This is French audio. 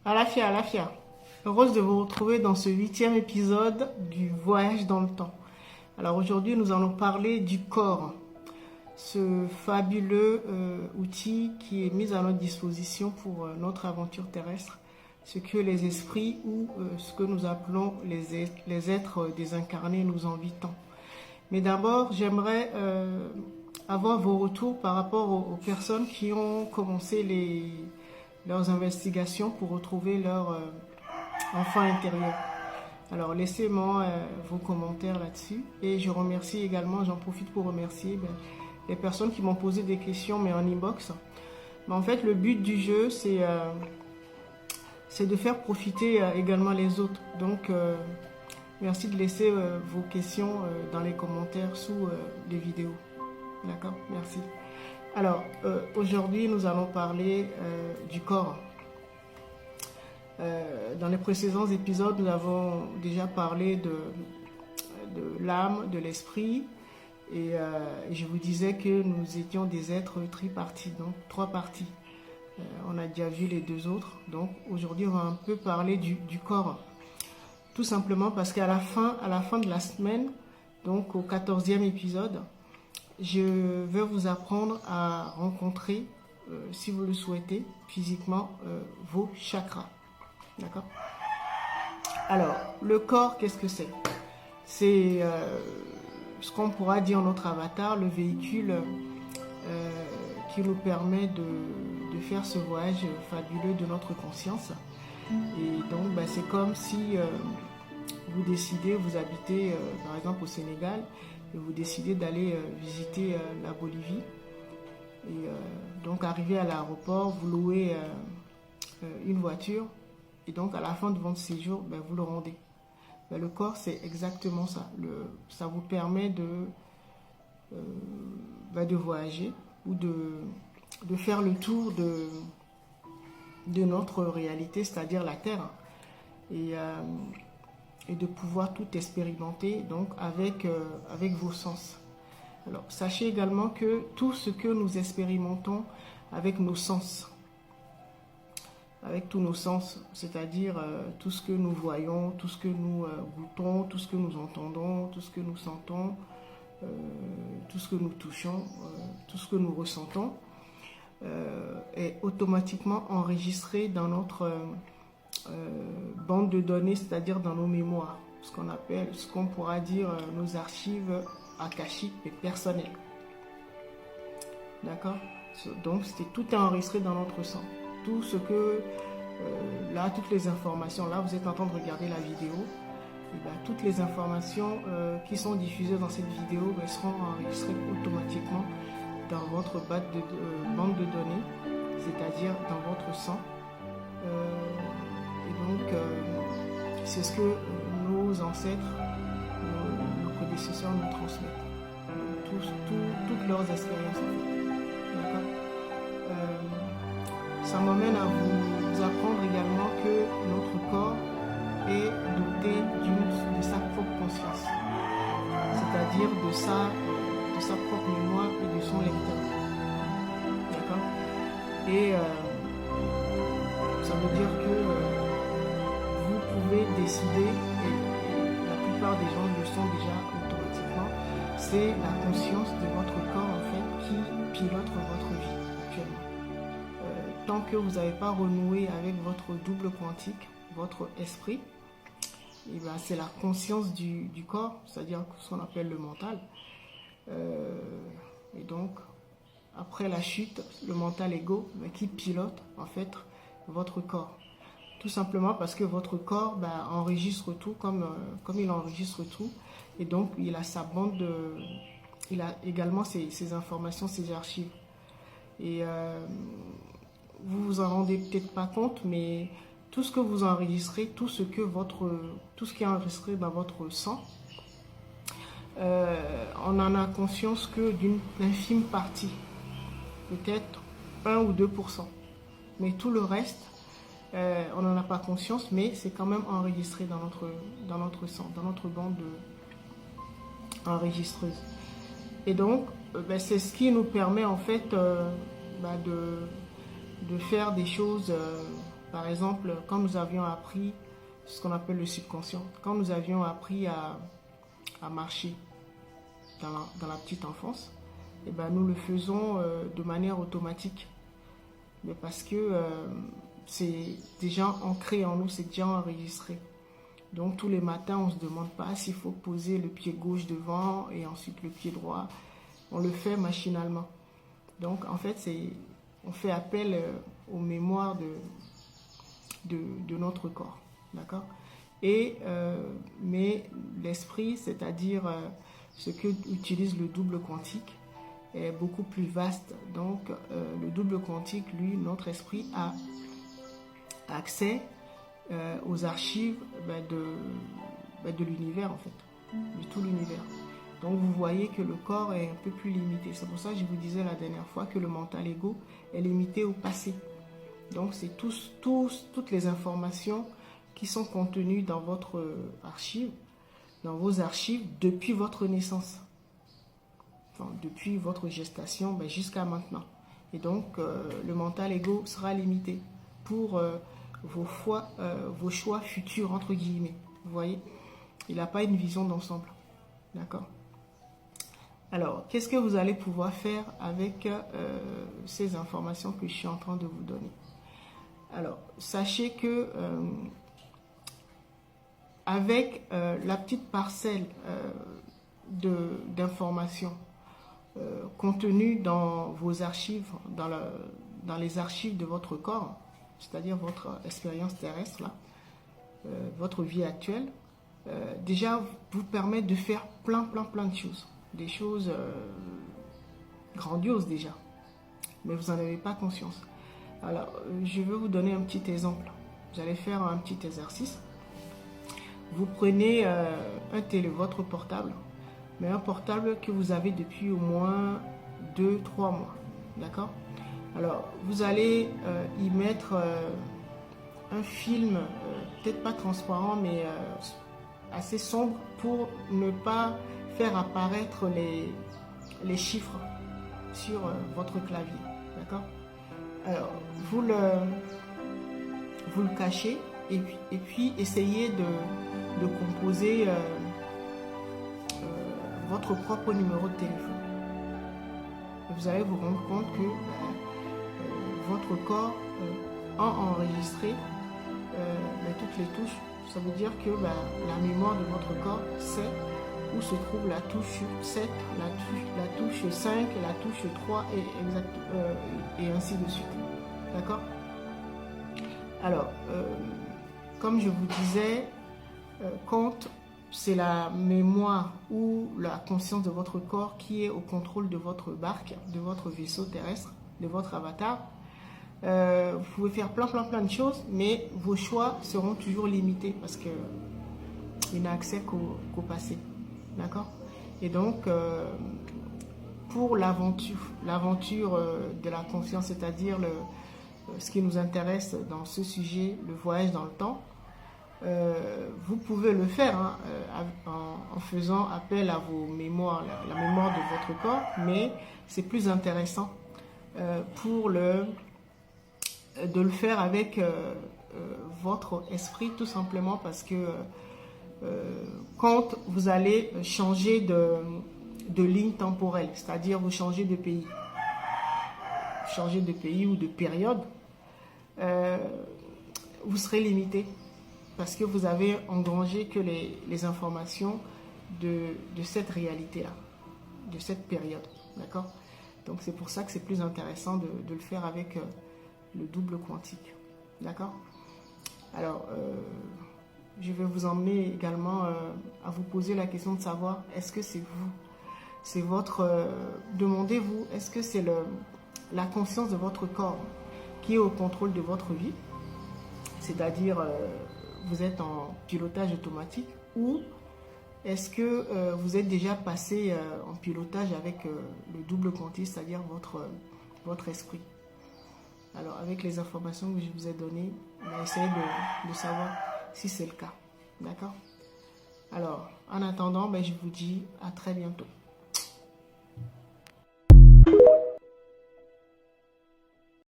Alafia, Alafia. Heureuse de vous retrouver dans ce 8e épisode du voyage dans le temps. Alors aujourd'hui, nous allons parler du corps, ce fabuleux outil qui est mis à notre disposition pour notre aventure terrestre, ce que les esprits ou ce que nous appelons les êtres désincarnés nous envient tant. Mais d'abord, j'aimerais avoir vos retours par rapport aux personnes qui ont commencé leurs investigations pour retrouver leur enfant intérieur. Alors laissez-moi vos commentaires là-dessus. Et je remercie également, j'en profite pour remercier les personnes qui m'ont posé des questions, mais en inbox. Mais en fait, le but du jeu, c'est de faire profiter également les autres. Donc, merci de laisser vos questions dans les commentaires sous les vidéos. D'accord? Merci. Alors, aujourd'hui, nous allons parler du corps. Dans les précédents épisodes, nous avons déjà parlé de l'âme, de l'esprit, et je vous disais que nous étions des êtres tripartis, donc 3 parties. On a déjà vu les 2 autres, donc aujourd'hui on va un peu parler du corps. Tout simplement parce qu'à la fin de la semaine, donc au 14e épisode, je vais vous apprendre à rencontrer, si vous le souhaitez, physiquement, vos chakras. D'accord? Alors, le corps, qu'est-ce que c'est? C'est ce qu'on pourra dire notre avatar, le véhicule qui nous permet de faire ce voyage fabuleux de notre conscience. Et donc, c'est comme si vous décidez, vous habitez par exemple au Sénégal, et vous décidez d'aller visiter la Bolivie. Et donc, arrivé à l'aéroport, vous louez une voiture. Et donc, à la fin de votre séjour, vous le rendez. Le corps, c'est exactement ça. Ça vous permet de voyager ou de faire le tour de notre réalité, c'est-à-dire la Terre. Et de pouvoir tout expérimenter donc avec vos sens. Alors, sachez également que tout ce que nous expérimentons avec nos sens, avec tous nos sens, c'est-à-dire tout ce que nous voyons, tout ce que nous goûtons, tout ce que nous entendons, tout ce que nous sentons, tout ce que nous touchons, tout ce que nous ressentons, est automatiquement enregistré dans notre bande de données, c'est-à-dire dans nos mémoires, ce qu'on pourra dire nos archives akashiques et personnelles. D'accord? Donc tout est enregistré dans notre sang. Tout ce que, là, toutes les informations, là vous êtes en train de regarder la vidéo, et toutes les informations qui sont diffusées dans cette vidéo seront enregistrées automatiquement dans votre bande de données, c'est-à-dire dans votre sang. Et donc, c'est ce que nos ancêtres, nos prédécesseurs nous transmettent. Toutes leurs expériences, en fait. D'accord? Ça m'amène à vous apprendre également que notre corps est doté de sa propre conscience, c'est-à-dire de sa propre mémoire et de son lecteur. D'accord? Et ça veut dire que vous pouvez décider, et la plupart des gens le sont déjà automatiquement, c'est la conscience de votre corps en fait qui pilote votre vie actuellement. Tant que vous n'avez pas renoué avec votre double quantique, votre esprit, et c'est la conscience du corps, c'est-à-dire ce qu'on appelle le mental. Et donc, après la chute, le mental ego qui pilote en fait votre corps. Tout simplement parce que votre corps enregistre tout comme il enregistre tout. Et donc, il a sa bande il a également ses informations, ses archives. Et vous vous en rendez peut-être pas compte, mais tout ce que vous enregistrez, tout ce qui est enregistré dans votre sang, on en a conscience que d'une infime partie, peut-être 1 ou 2%. Mais tout le reste, on n'en a pas conscience, mais c'est quand même enregistré dans notre sang, dans notre bande enregistreuse. Et donc, c'est ce qui nous permet en fait de faire des choses Par exemple, quand nous avions appris ce qu'on appelle le subconscient, quand nous avions appris à marcher dans la petite enfance, eh ben, nous le faisons de manière automatique. Mais parce que c'est déjà ancré en nous, c'est déjà enregistré. Donc tous les matins, on ne se demande pas s'il faut poser le pied gauche devant et ensuite le pied droit. On le fait machinalement. Donc en fait, on fait appel aux mémoires de notre corps. D'accord? Mais l'esprit, c'est-à-dire ce que utilise le double quantique, est beaucoup plus vaste. Donc le double quantique, lui, notre esprit a accès aux archives de l'univers, en fait, de tout l'univers. Donc vous voyez que le corps est un peu plus limité. C'est pour ça que je vous disais la dernière fois que le mental ego est limité au passé. Donc c'est toutes les informations qui sont contenues dans votre archive, dans vos archives depuis votre naissance. Enfin, depuis votre gestation jusqu'à maintenant. Et donc le mental ego sera limité pour vos choix futurs, entre guillemets. Vous voyez, il n'a pas une vision d'ensemble. D'accord? Alors, qu'est-ce que vous allez pouvoir faire avec ces informations que je suis en train de vous donner? Alors, sachez que avec la petite parcelle d'informations contenues dans vos archives, dans les archives de votre corps, c'est-à-dire votre expérience terrestre, là, votre vie actuelle, déjà vous permet de faire plein de choses. Des choses grandioses déjà, mais vous n'en avez pas conscience. Alors, je vais vous donner un petit exemple. Vous allez faire un petit exercice. Vous prenez votre portable, mais un portable que vous avez depuis au moins 2-3 mois. D'accord? Alors, vous allez y mettre un film, peut-être pas transparent, mais assez sombre pour ne pas faire apparaître les chiffres sur votre clavier. D'accord? Alors, vous le cachez et puis essayez de composer votre propre numéro de téléphone. Vous allez vous rendre compte que votre corps a enregistré toutes les touches. Ça veut dire que la mémoire de votre corps sait où se trouve la touche 7, la touche 5, la touche 3 et ainsi de suite. D'accord? Alors, comme je vous disais, quand c'est la mémoire ou la conscience de votre corps qui est au contrôle de votre barque, de votre vaisseau terrestre, de votre avatar, vous pouvez faire plein de choses, mais vos choix seront toujours limités parce qu'il n'a accès qu'au passé. D'accord? Et donc, pour l'aventure de la conscience, c'est-à-dire ce qui nous intéresse dans ce sujet, le voyage dans le temps, vous pouvez le faire en faisant appel à vos mémoires, la mémoire de votre corps, mais c'est plus intéressant de le faire avec votre esprit, tout simplement parce que quand vous allez changer de ligne temporelle, c'est-à-dire vous changez de pays ou de période, vous serez limité parce que vous avez engrangé que les informations de cette réalité-là, de cette période. D'accord? Donc c'est pour ça que c'est plus intéressant de le faire avec le double quantique. D'accord? Alors, je vais vous emmener également à vous poser la question de savoir, est-ce que c'est vous? C'est votre... demandez-vous, est-ce que c'est la conscience de votre corps qui est au contrôle de votre vie? C'est-à-dire, vous êtes en pilotage automatique, ou est-ce que vous êtes déjà passé en pilotage avec le double quantique, c'est-à-dire votre esprit? Alors, avec les informations que je vous ai données, on va essayer de savoir si c'est le cas. D'accord? Alors, en attendant, je vous dis à très bientôt.